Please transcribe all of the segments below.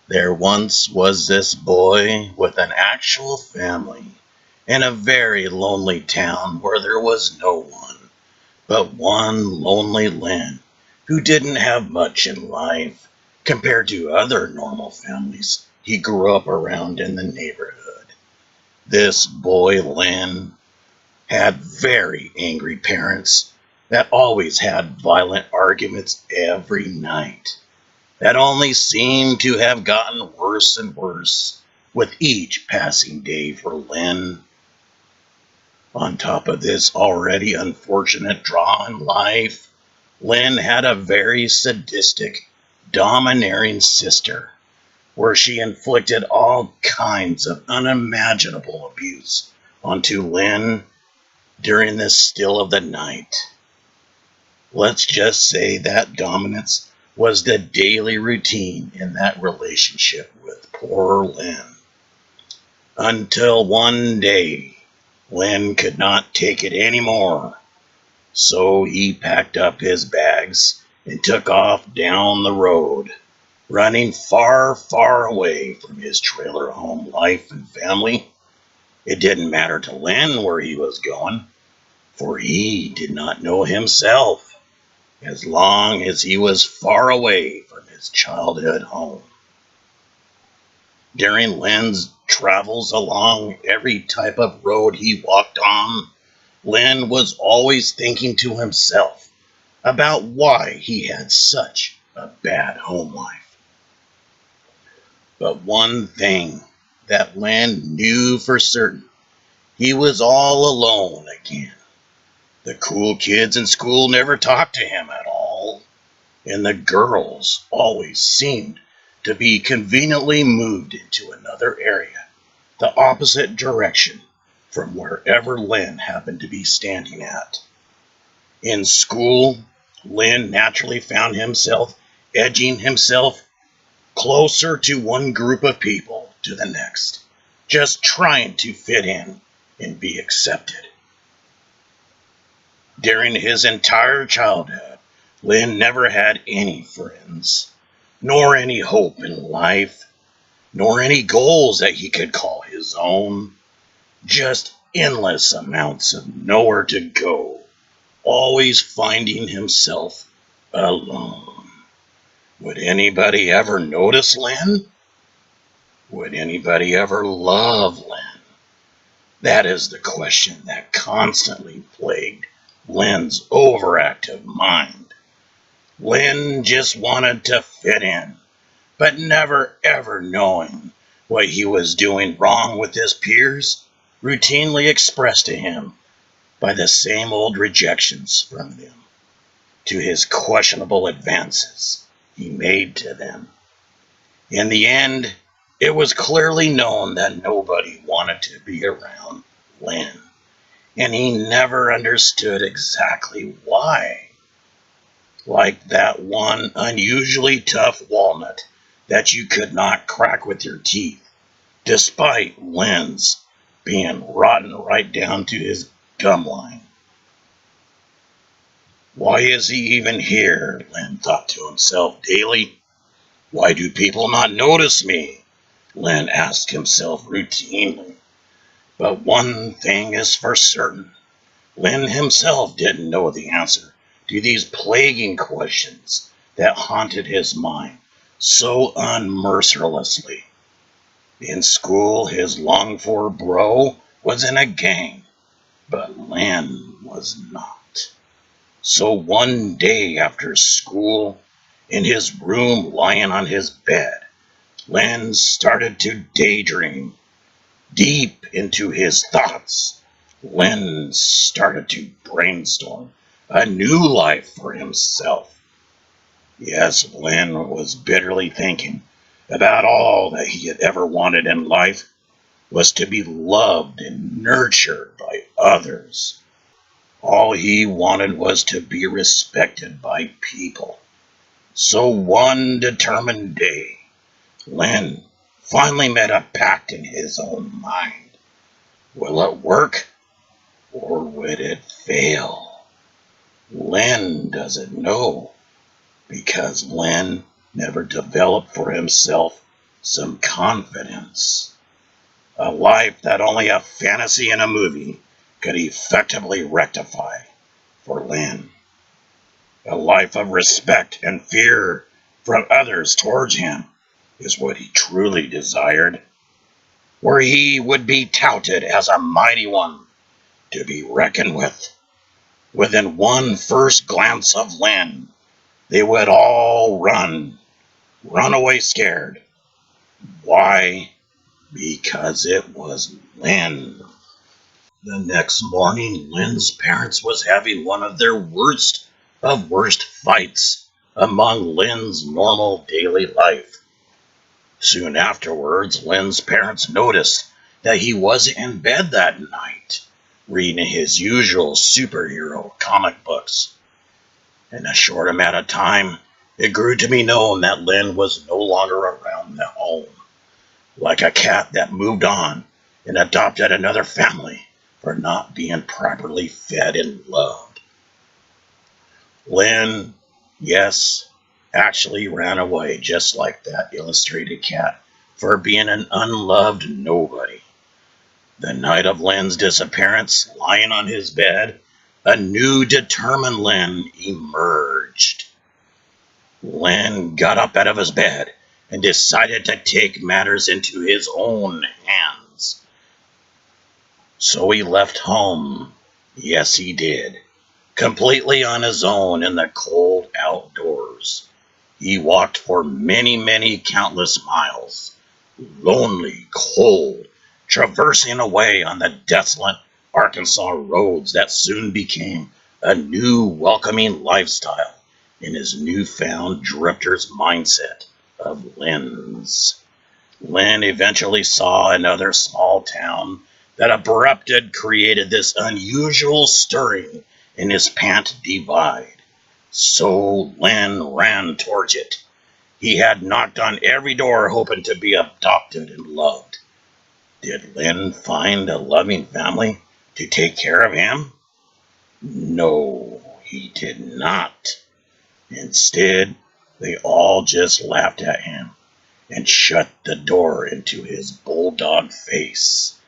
There once was this boy with an actual family in a very lonely town where there was no one but one lonely Lynn who didn't have much in life compared to other normal families he grew up around in the neighborhood. This boy, Lynn, had very angry parents that always had violent arguments every night that only seemed to have gotten worse and worse with each passing day for Lynn. On top of this already unfortunate draw in life, Lynn had a very sadistic, domineering sister where she inflicted all kinds of unimaginable abuse onto Lynn during the still of the night. Let's just say that dominance was the daily routine in that relationship with poor Lynn. Until one day, Lynn could not take it anymore. So he packed up his bags and took off down the road, running far, far away from his trailer home life and family. It didn't matter to Lynn where he was going, for he did not know himself, as long as he was far away from his childhood home. During Lynn's travels along every type of road he walked on, Lynn was always thinking to himself about why he had such a bad home life. But one thing that Lynn knew for certain, he was all alone again. The cool kids in school never talked to him at all, and the girls always seemed to be conveniently moved into another area, the opposite direction from wherever Lynn happened to be standing at. In school, Lynn naturally found himself edging himself closer to one group of people to the next, just trying to fit in and be accepted. During his entire childhood, Lynn never had any friends, nor any hope in life, nor any goals that he could call his own. Just endless amounts of nowhere to go, always finding himself alone. Would anybody ever notice Lynn? Would anybody ever love Lynn? That is the question that constantly plagued Lynn's overactive mind. Lynn just wanted to fit in, but never ever knowing what he was doing wrong with his peers, routinely expressed to him by the same old rejections from them, to his questionable advances he made to them. In the end, it was clearly known that nobody wanted to be around Lynn, and he never understood exactly why. Like that one unusually tough walnut that you could not crack with your teeth, despite Lynn's being rotten right down to his gum line. Why is he even here? Lynn thought to himself daily. Why do people not notice me? Lynn asked himself routinely. But one thing is for certain. Lynn himself didn't know the answer to these plaguing questions that haunted his mind so unmercilessly. In school, his longed-for bro was in a gang, but Lynn was not. So one day after school, in his room lying on his bed, Lynn started to daydream. Deep into his thoughts, Lynn started to brainstorm a new life for himself. Yes, Lynn was bitterly thinking about all that he had ever wanted in life was to be loved and nurtured by others. All he wanted was to be respected by people. So one determined day, Lynn finally made a pact in his own mind. Will it work, or would it fail? Lynn doesn't know, because Lynn never developed for himself some confidence. A life that only a fantasy in a movie could effectively rectify for Lynn. A life of respect and fear from others towards him is what he truly desired, where he would be touted as a mighty one to be reckoned with. Within one first glance of Lynn, they would all run away scared. Why? Because it was Lynn. The next morning, Lynn's parents was having one of their worst of worst fights among Lynn's normal daily life. Soon afterwards, Lynn's parents noticed that he was in bed that night, reading his usual superhero comic books. In a short amount of time, it grew to be known that Lynn was no longer around the home, like a cat that moved on and adopted another family for not being properly fed and loved. Lynn, yes, actually ran away just like that illustrated cat for being an unloved nobody. The night of Lynn's disappearance, lying on his bed, a new determined Lynn emerged. Lynn got up out of his bed and decided to take matters into his own hands. So he left home. Yes, he did. Completely on his own in the cold outdoors. He walked for many countless miles, lonely, cold, traversing away on the desolate Arkansas roads that soon became a new welcoming lifestyle in his newfound drifter's mindset of Lynn's. Lynn eventually saw another small town that abrupted created this unusual stirring in his pant divide. So Lynn ran towards it. He had knocked on every door hoping to be adopted and loved. Did Lynn find a loving family to take care of him? No, he did not. Instead, they all just laughed at him and shut the door into his bulldog face.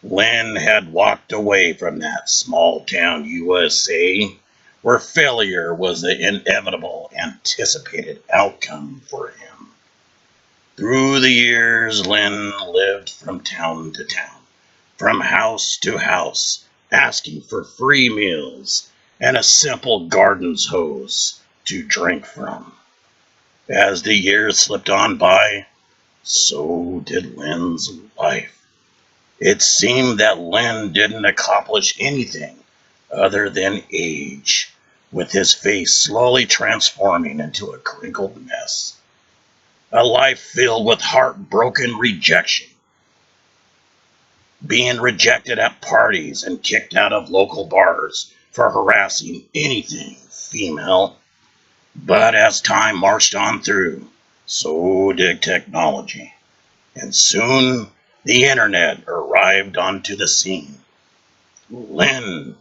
Lynn had walked away from that small town USA where failure was the inevitable anticipated outcome for him. Through the years, Lynn lived from town to town, from house to house, asking for free meals and a simple garden's hose to drink from. As the years slipped on by, so did Lynn's life. It seemed that Lynn didn't accomplish anything other than age, with his face slowly transforming into a crinkled mess. A life filled with heartbroken rejection, being rejected at parties and kicked out of local bars for harassing anything female. But as time marched on through, so did technology. And soon the internet arrived onto the scene. Lynn,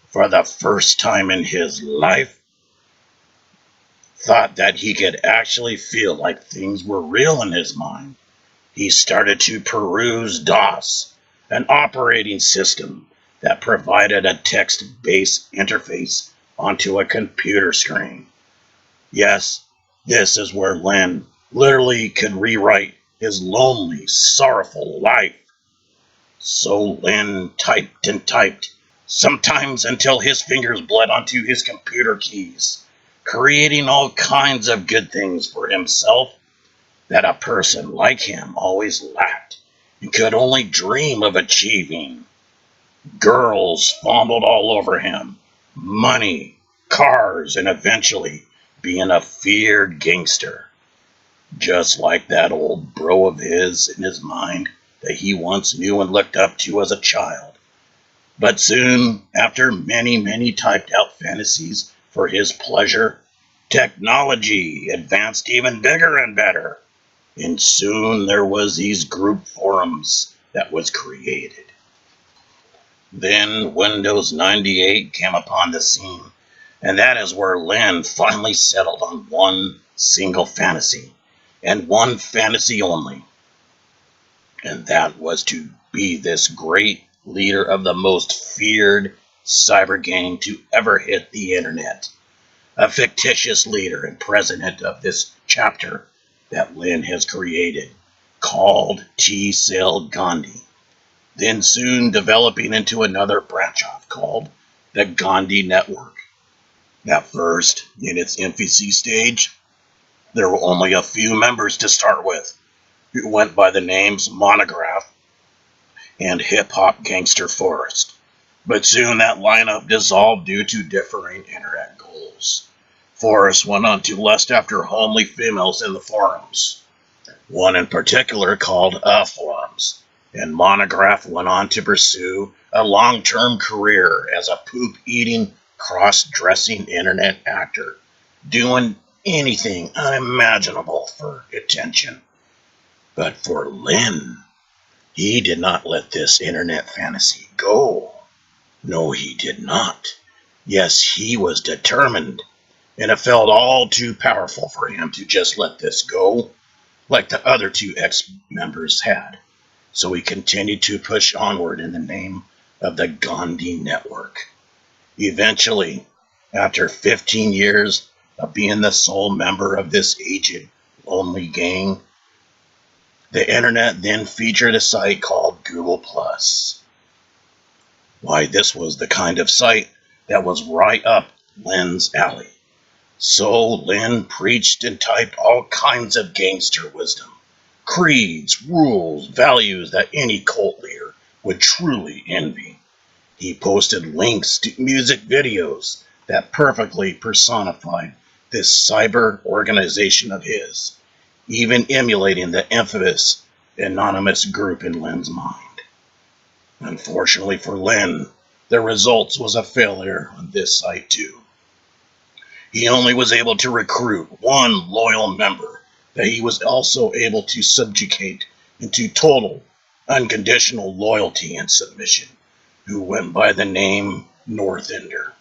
for the first time in his life, thought that he could actually feel like things were real in his mind. He started to peruse DOS, an operating system that provided a text-based interface onto a computer screen. Yes, this is where Lynn literally could rewrite his lonely, sorrowful life. So Lynn typed and typed, sometimes until his fingers bled onto his computer keys, creating all kinds of good things for himself that a person like him always lacked and could only dream of achieving. Girls fumbled all over him, money, cars, and eventually being a feared gangster. Just like that old bro of his in his mind that he once knew and looked up to as a child. But soon, after many typed out fantasies for his pleasure, technology advanced even bigger and better. And soon there was these group forums that was created. Then Windows 98 came upon the scene, and that is where Lynn finally settled on one single fantasy, and one fantasy only, and that was to be this great leader of the most feared cyber gang to ever hit the internet. A fictitious leader and president of this chapter that Lynn has created, called T-Cell Gondii, then soon developing into another branch off called the Gondii Network. At first, in its infancy stage, there were only a few members to start with, who went by the names Monograph and Hip Hop Gangster Forest. But soon that lineup dissolved due to differing internet goals. Forrest went on to lust after homely females in the forums, one in particular called Forums, and Monograph went on to pursue a long-term career as a poop-eating, cross-dressing internet actor, doing anything unimaginable for attention. But for Lynn, he did not let this internet fantasy go. No, he did not. Yes, he was determined, and it felt all too powerful for him to just let this go, like the other two ex-members had. So he continued to push onward in the name of the Gondii Network. Eventually, after 15 years of being the sole member of this aged, lonely gang, the internet then featured a site called Google+. Why, this was the kind of site that was right up Lynn's alley. So Lynn preached and typed all kinds of gangster wisdom, creeds, rules, values that any cult leader would truly envy. He posted links to music videos that perfectly personified this cyber organization of his, even emulating the infamous anonymous group in Lynn's mind. Unfortunately for Lynn, the results was a failure on this site too. He only was able to recruit one loyal member that he was also able to subjugate into total, unconditional loyalty and submission, who went by the name Northender.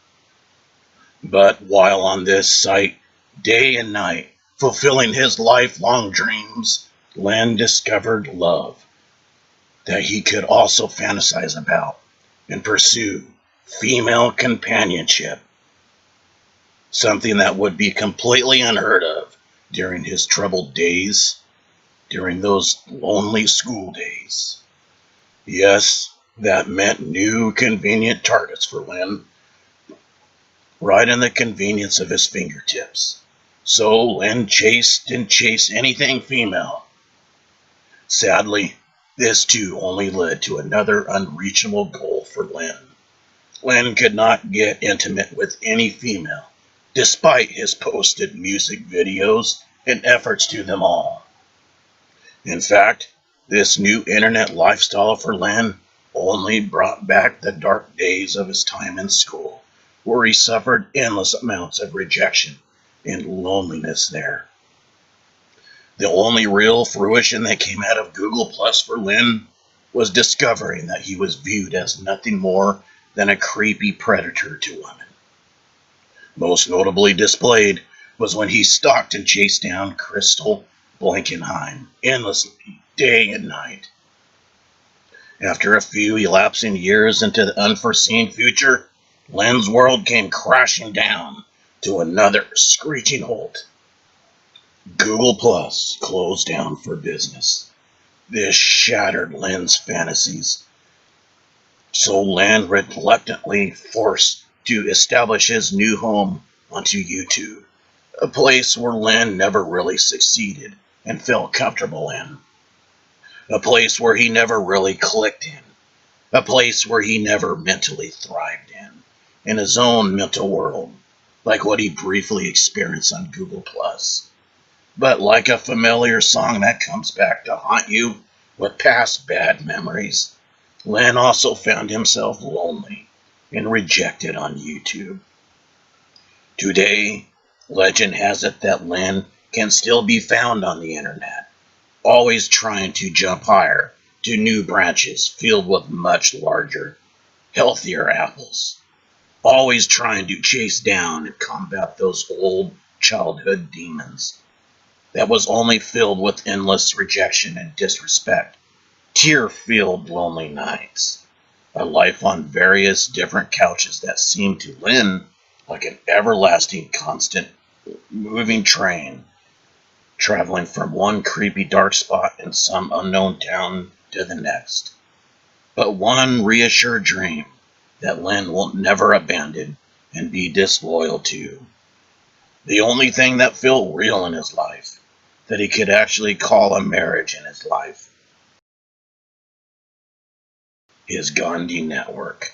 But while on this site, day and night, fulfilling his lifelong dreams, Lynn discovered love that he could also fantasize about and pursue female companionship, something that would be completely unheard of during his troubled days, during those lonely school days. Yes, that meant new convenient targets for Lynn, right in the convenience of his fingertips. So Lynn chased and chased anything female. Sadly, this too only led to another unreachable goal for Lynn. Lynn could not get intimate with any female, despite his posted music videos and efforts to them all. In fact, this new internet lifestyle for Lynn only brought back the dark days of his time in school, where he suffered endless amounts of rejection and loneliness there. The only real fruition that came out of Google Plus for Lynn was discovering that he was viewed as nothing more than a creepy predator to women. Most notably displayed was when he stalked and chased down Crystal Blankenheim endlessly, day and night. After a few elapsing years into the unforeseen future, Lynn's world came crashing down to another screeching halt. Google Plus closed down for business. This shattered Lynn's fantasies. So Lynn reluctantly forced to establish his new home onto YouTube, a place where Lynn never really succeeded and felt comfortable in. A place where he never really clicked in. A place where he never mentally thrived in his own mental world, like what he briefly experienced on Google Plus. But like a familiar song that comes back to haunt you with past bad memories, Lynn also found himself lonely and rejected on YouTube. Today, legend has it that Lynn can still be found on the internet, always trying to jump higher to new branches filled with much larger, healthier apples, always trying to chase down and combat those old childhood demons. that was only filled with endless rejection and disrespect, tear-filled lonely nights, a life on various different couches that seemed to Lynn like an everlasting, constant, moving train, traveling from one creepy dark spot in some unknown town to the next. But one reassured dream that Lynn will never abandon and be disloyal to. The only thing that felt real in his life, that he could actually call a marriage in his life, his Gondii Network.